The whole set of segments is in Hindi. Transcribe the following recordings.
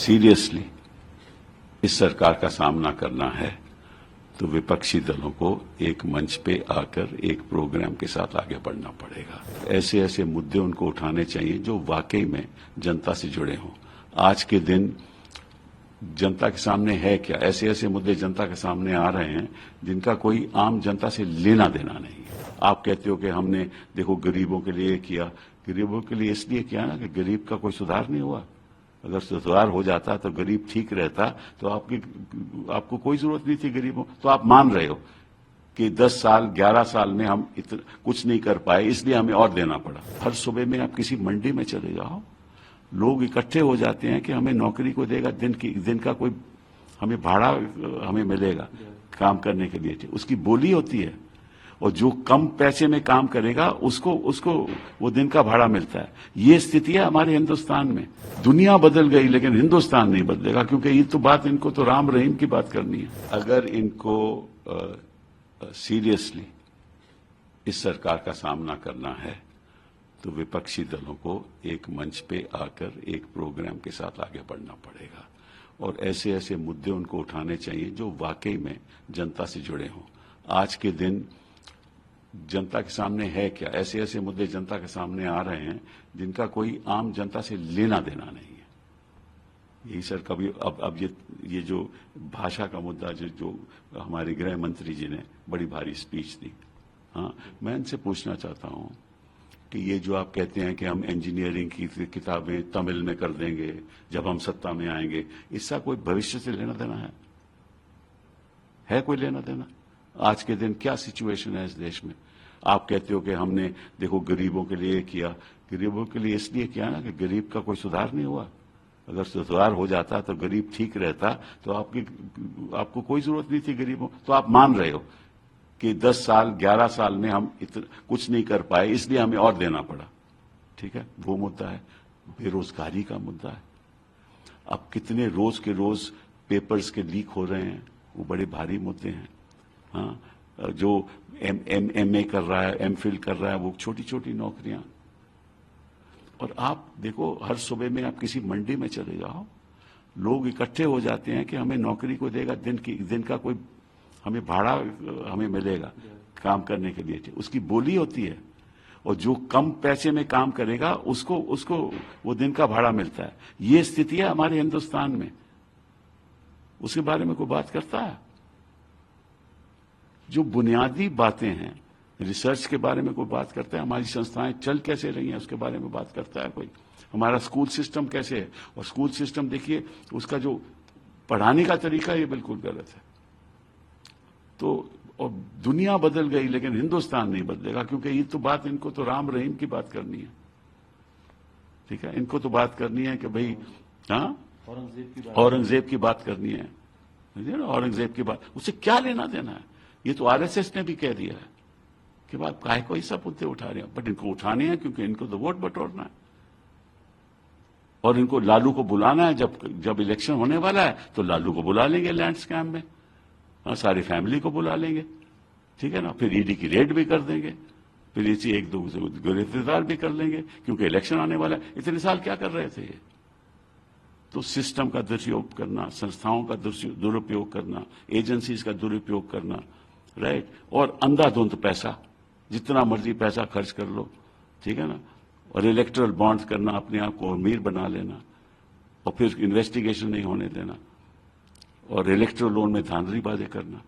सीरियसली इस सरकार का सामना करना है तो विपक्षी दलों को एक मंच पे आकर एक प्रोग्राम के साथ आगे बढ़ना पड़ेगा। ऐसे ऐसे मुद्दे उनको उठाने चाहिए जो वाकई में जनता से जुड़े हों। आज के दिन जनता के सामने है क्या, ऐसे ऐसे मुद्दे जनता के सामने आ रहे हैं जिनका कोई आम जनता से लेना देना नहीं है। आप कहते हो कि हमने देखो गरीबों के लिए किया, गरीबों के लिए इसलिए किया ना कि गरीब का कोई सुधार नहीं हुआ। अगर सुधार हो जाता तो गरीब ठीक रहता तो आपको कोई जरूरत नहीं थी गरीबों। तो आप मान रहे हो कि 10 साल 11 साल में हम कुछ नहीं कर पाए, इसलिए हमें और देना पड़ा। हर सुबह में आप किसी मंडी में चले जाओ, लोग इकट्ठे हो जाते हैं कि हमें नौकरी को देगा, दिन का कोई हमें भाड़ा हमें मिलेगा काम करने के लिए, उसकी बोली होती है। और जो कम पैसे में काम करेगा उसको वो दिन का भाड़ा मिलता है। ये स्थिति है हमारे हिंदुस्तान में। दुनिया बदल गई लेकिन हिंदुस्तान नहीं बदलेगा, क्योंकि ये तो बात इनको तो राम रहीम की बात करनी है। अगर इनको सीरियसली इस सरकार का सामना करना है तो विपक्षी दलों को एक मंच पे आकर एक प्रोग्राम के साथ आगे बढ़ना पड़ेगा और ऐसे ऐसे मुद्दे उनको उठाने चाहिए जो वाकई में जनता से जुड़े हों। आज के दिन जनता के सामने है क्या, ऐसे ऐसे मुद्दे जनता के सामने आ रहे हैं जिनका कोई आम जनता से लेना देना नहीं है। यही सर कभी अब ये जो भाषा का मुद्दा जो हमारे गृह मंत्री जी ने बड़ी भारी स्पीच दी, हाँ, मैं इनसे पूछना चाहता हूं कि ये जो आप कहते हैं कि हम इंजीनियरिंग की किताबें तमिल में कर देंगे जब हम सत्ता में आएंगे, इसका कोई भविष्य से लेना देना है कोई लेना देना? आज के दिन क्या सिचुएशन है इस देश में? आप कहते हो कि हमने देखो गरीबों के लिए किया, गरीबों के लिए इसलिए किया ना कि गरीब का कोई सुधार नहीं हुआ। अगर सुधार हो जाता तो गरीब ठीक रहता तो आपको कोई जरूरत नहीं थी गरीबों। तो आप मान रहे हो कि 10 साल 11 साल में हम कुछ नहीं कर पाए, इसलिए हमें और देना पड़ा। ठीक है, वो मुद्दा है। बेरोजगारी का मुद्दा है। अब कितने रोज के रोज पेपर्स के लीक हो रहे हैं, वो बड़े भारी मुद्दे हैं। हाँ, जो एमए कर रहा है, एमफिल कर रहा है, वो छोटी छोटी नौकरियां। और आप देखो हर सुबह में आप किसी मंडी में चले जाओ, लोग इकट्ठे हो जाते हैं कि हमें नौकरी को देगा, दिन का कोई हमें भाड़ा हमें मिलेगा काम करने के लिए, उसकी बोली होती है। और जो कम पैसे में काम करेगा उसको वो दिन का भाड़ा मिलता है। ये स्थिति है हमारे हिंदुस्तान में। उसके बारे में कोई बात करता है? जो बुनियादी बातें हैं, रिसर्च के बारे में कोई बात करता है? हमारी संस्थाएं चल कैसे रही हैं उसके बारे में बात करता है कोई? हमारा स्कूल सिस्टम कैसे है? और स्कूल सिस्टम देखिए, उसका जो पढ़ाने का तरीका ये बिल्कुल गलत है। तो और दुनिया बदल गई लेकिन हिंदुस्तान नहीं बदलेगा, क्योंकि ये तो बात इनको तो राम रहीम की बात करनी है। ठीक है, इनको तो बात करनी है कि भाई हाँ, औरंगजेब की बात करनी है। औरंगजेब की बात, उससे क्या लेना देना है? ये तो आरएसएस ने भी कह दिया है कि बात काहे को सब मुद्दे उठा रहे हैं, बट इनको उठाने हैं क्योंकि इनको तो वोट बटोरना है। और इनको लालू को बुलाना है, जब इलेक्शन होने वाला है तो लालू को बुला लेंगे लैंड स्कैम में, सारी फैमिली को बुला लेंगे। ठीक है ना, फिर ईडी की रेड भी कर देंगे, फिर इसी एक दो गिरफ्तार भी कर लेंगे क्योंकि इलेक्शन आने वाला है। इतने साल क्या कर रहे थे ये? तो सिस्टम का दुरुपयोग करना, संस्थाओं का दुरुपयोग करना, एजेंसीज का दुरुपयोग करना, राइट। और अंधाधुंध पैसा, जितना मर्जी पैसा खर्च कर लो, ठीक है ना। और इलेक्टोरल बॉन्ड्स करना, अपने आप को अमीर बना लेना, और फिर इन्वेस्टिगेशन नहीं होने देना, और इलेक्टोरल लोन में धांधलीबाजी करना।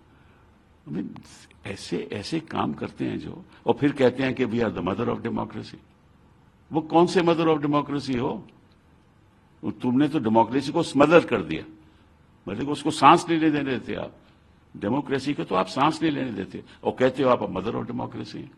ऐसे ऐसे काम करते हैं जो, और फिर कहते हैं कि we are the mother of democracy. वो कौन से मदर ऑफ डेमोक्रेसी हो? तुमने तो डेमोक्रेसी को स्मदर कर दिया, मतलब उसको सांस नहीं लेने देते आप। डेमोक्रेसी को तो आप सांस नहीं लेने देते और कहते हो आप मदर ऑफ डेमोक्रेसी हैं।